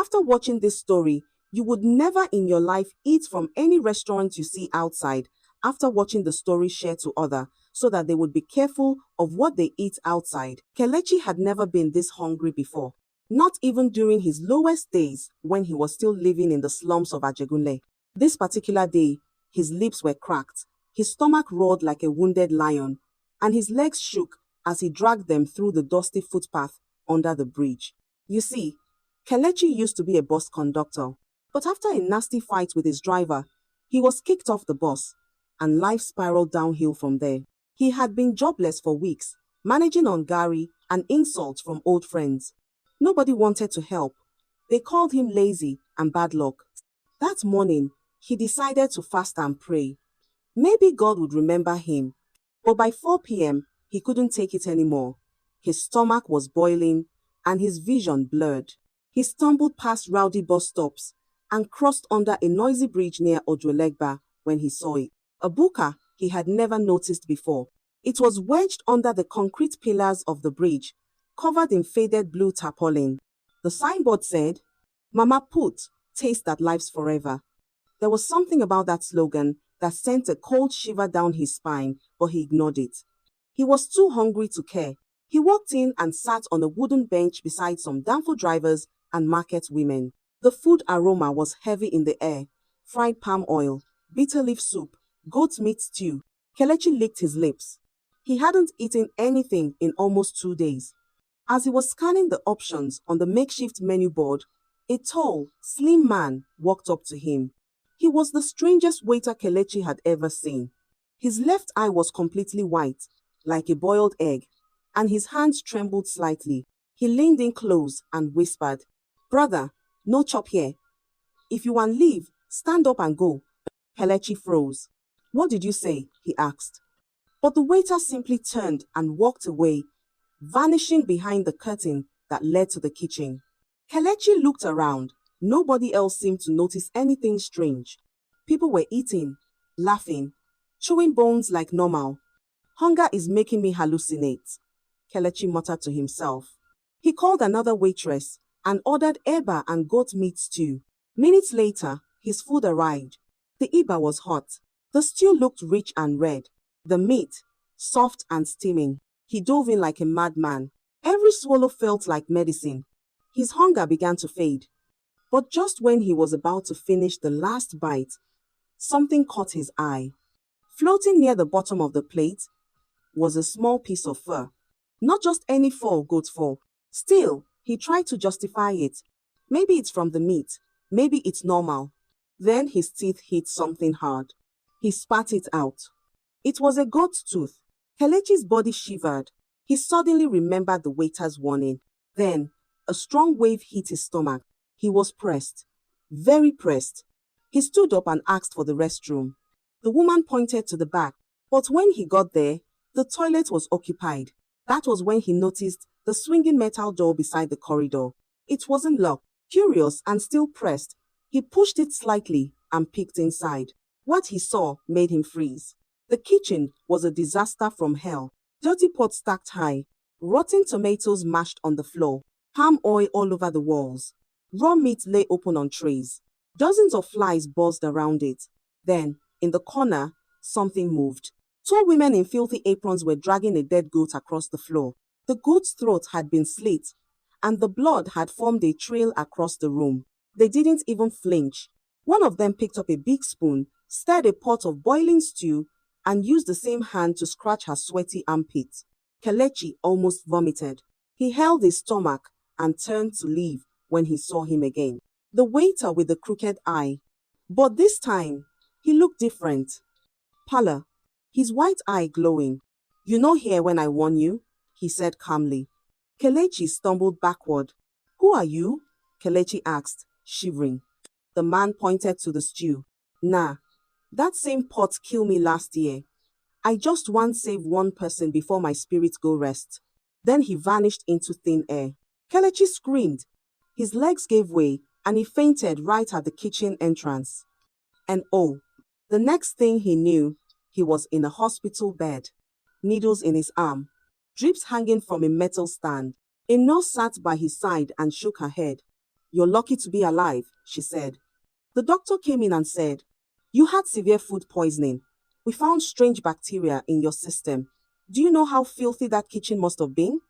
After watching this story, you would never in your life eat from any restaurant you see outside after watching the story share to other so that they would be careful of what they eat outside. Kelechi had never been this hungry before, not even during his lowest days when he was still living in the slums of Ajegunle. This particular day, his lips were cracked, his stomach roared like a wounded lion, and his legs shook as he dragged them through the dusty footpath under the bridge. You see, Kelechi used to be a bus conductor, but after a nasty fight with his driver, he was kicked off the bus, and life spiraled downhill from there. He had been jobless for weeks, managing on gari and insults from old friends. Nobody wanted to help. They called him lazy and bad luck. That morning, he decided to fast and pray. Maybe God would remember him. But by 4 p.m., he couldn't take it anymore. His stomach was boiling and his vision blurred. He stumbled past rowdy bus stops and crossed under a noisy bridge near Ojuelegba when he saw it. A buka he had never noticed before. It was wedged under the concrete pillars of the bridge, covered in faded blue tarpaulin. The signboard said, "Mama Put, taste that lives forever." There was something about that slogan that sent a cold shiver down his spine, but he ignored it. He was too hungry to care. He walked in and sat on a wooden bench beside some danfo drivers and market women. The food aroma was heavy in the air. Fried palm oil, bitter leaf soup, goat meat stew. Kelechi licked his lips. He hadn't eaten anything in almost 2 days. As he was scanning the options on the makeshift menu board, a tall, slim man walked up to him. He was the strangest waiter Kelechi had ever seen. His left eye was completely white, like a boiled egg, and his hands trembled slightly. He leaned in close and whispered, "Brother, no chop here. If you want leave, stand up and go." Kelechi froze. "What did you say?" he asked. But the waiter simply turned and walked away, vanishing behind the curtain that led to the kitchen. Kelechi looked around. Nobody else seemed to notice anything strange. People were eating, laughing, chewing bones like normal. "Hunger is making me hallucinate," Kelechi muttered to himself. He called another waitress and ordered eba and goat meat stew. Minutes later, his food arrived. The eba was hot. The stew looked rich and red. The meat, soft and steaming. He dove in like a madman. Every swallow felt like medicine. His hunger began to fade. But just when he was about to finish the last bite, something caught his eye. Floating near the bottom of the plate was a small piece of fur. Not just any fur or goat fur. Still, he tried to justify it. Maybe it's from the meat. Maybe it's normal. Then his teeth hit something hard. He spat it out. It was a goat's tooth. Kelechi's body shivered. He suddenly remembered the waiter's warning. Then, a strong wave hit his stomach. He was pressed. Very pressed. He stood up and asked for the restroom. The woman pointed to the back. But when he got there, the toilet was occupied. That was when he noticed the swinging metal door beside the corridor. It wasn't locked. Curious and still pressed, he pushed it slightly and peeked inside. What he saw made him freeze. The kitchen was a disaster from hell. Dirty pots stacked high, rotten tomatoes mashed on the floor, palm oil all over the walls. Raw meat lay open on trays. Dozens of flies buzzed around it. Then, in the corner, something moved. Two women in filthy aprons were dragging a dead goat across the floor. The goat's throat had been slit, and the blood had formed a trail across the room. They didn't even flinch. One of them picked up a big spoon, stirred a pot of boiling stew, and used the same hand to scratch her sweaty armpit. Kelechi almost vomited. He held his stomach and turned to leave when he saw him again. The waiter with the crooked eye. But this time, he looked different. Paler, his white eye glowing. "You know here when I warn you," he said calmly. Kelechi stumbled backward. "Who are you?" Kelechi asked, shivering. The man pointed to the stew. "Nah, that same pot killed me last year. I just want save one person before my spirit go rest." Then he vanished into thin air. Kelechi screamed. His legs gave way, and he fainted right at the kitchen entrance. And oh, the next thing he knew, he was in a hospital bed. Needles in his arm, drips hanging from a metal stand. A nurse sat by his side and shook her head. "You're lucky to be alive," she said. The doctor came in and said, "You had severe food poisoning. We found strange bacteria in your system. Do you know how filthy that kitchen must have been?"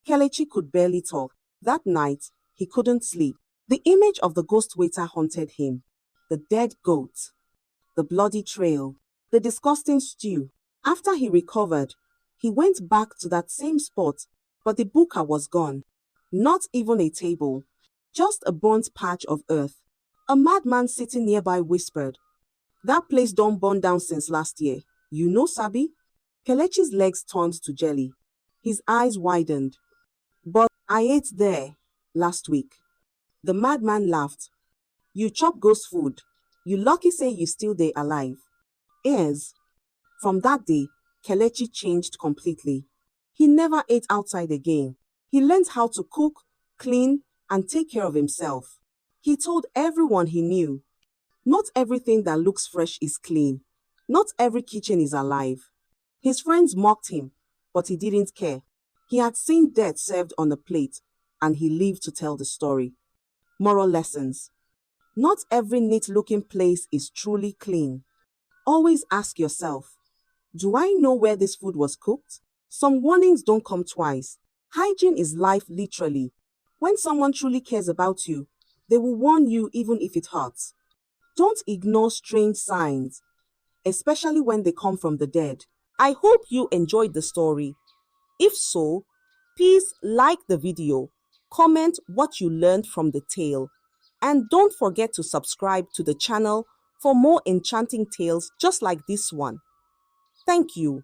Kelechi could barely talk. That night, he couldn't sleep. The image of the ghost waiter haunted him. The dead goat, the bloody trail, the disgusting stew. After he recovered, he went back to that same spot, but the buka was gone. Not even a table, just a burnt patch of earth. A madman sitting nearby whispered, "That place don't burn down since last year. You know, Sabi?" Kelechi's legs turned to jelly. His eyes widened. "But I ate there last week." The madman laughed. "You chop ghost food. You lucky say you still there alive." Yes. From that day, Kelechi changed completely. He never ate outside again. He learned how to cook, clean, and take care of himself. He told everyone he knew, "Not everything that looks fresh is clean. Not every kitchen is alive." His friends mocked him, but he didn't care. He had seen death served on a plate, and he lived to tell the story. Moral lessons. Not every neat-looking place is truly clean. Always ask yourself, do I know where this food was cooked? Some warnings don't come twice. Hygiene is life literally. When someone truly cares about you, they will warn you even if it hurts. Don't ignore strange signs, especially when they come from the dead. I hope you enjoyed the story. If so, please like the video, comment what you learned from the tale, and don't forget to subscribe to the channel for more enchanting tales just like this one. Thank you.